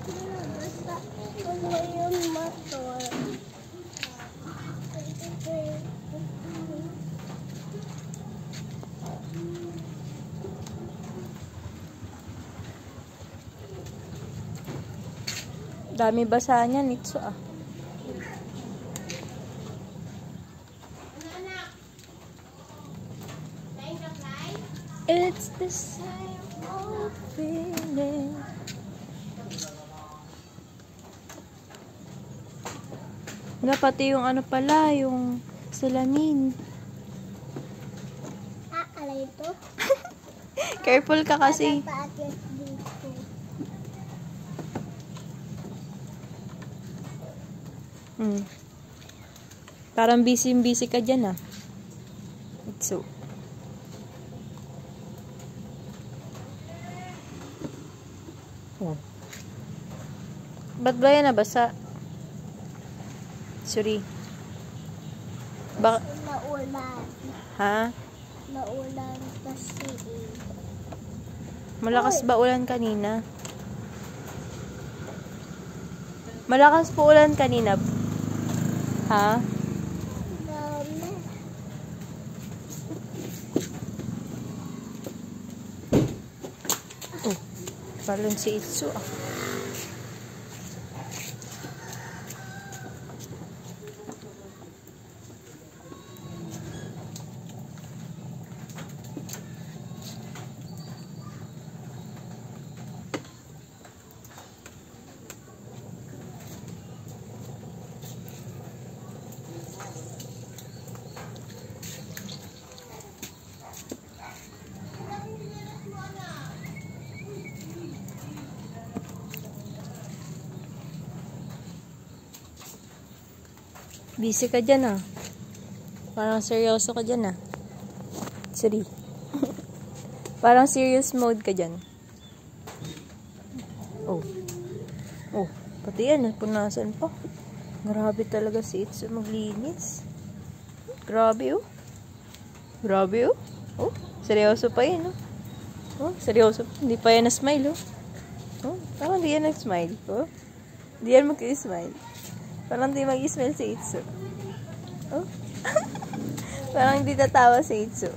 Basta ako yung motor. Dami basa niya, Nitso ah. It's the same old feeling. Wala, pati yung ano pala, yung salamin. Alay ito? Careful ka kasi. Paakyat dito. Parang busy ka dyan ah. Nitso. Oh. Ba't ba yan nabasa? Sorry. Naulan. Ha? Naulan kasi. Malakas ba ulan kanina? Malakas po ulan kanina. Ha? Dami. Oh. Parang si Itsu ah. Busy ka dyan ah. Parang seryoso ka dyan ah. Sorry. Parang serious mode ka dyan. Oh. Oh. Pati yan. Punasan pa. Grabe talaga si Itsu maglinis. Grabe oh. Grabe oh. Oh. Seryoso pa yan oh. Oh. Seryoso. Hindi pa yan na-smile oh. Oh. Parang hindi yan nag-smile. Oh. Hindi yan mag-smile. Parang di mag-smile si Itsu. Oh. Parang di tatawa si Itsu.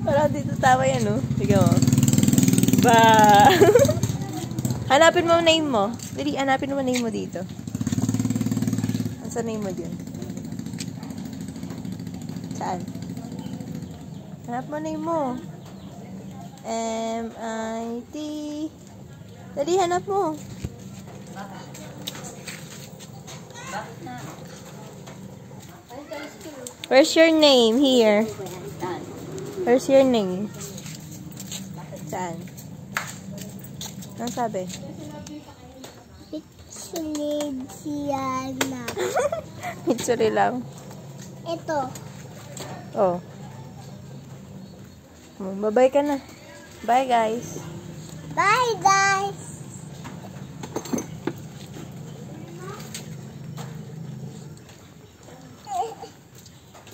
Parang di tatawa yan, oh. Sige mo. Ba! Hanapin mo name mo. Dali, hanapin mo name mo dito. Saan name mo dyan? Saan? Hanap mo name mo. M-I-T. Dali, hanap mo. Where's your name? Here. Where's your name? Saan? Anong sabi? Pixelidiana. Mitsuri lang. Ito. Oh. Bye-bye ka na. Bye, guys. Bye, guys.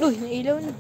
Uy, nailaw na.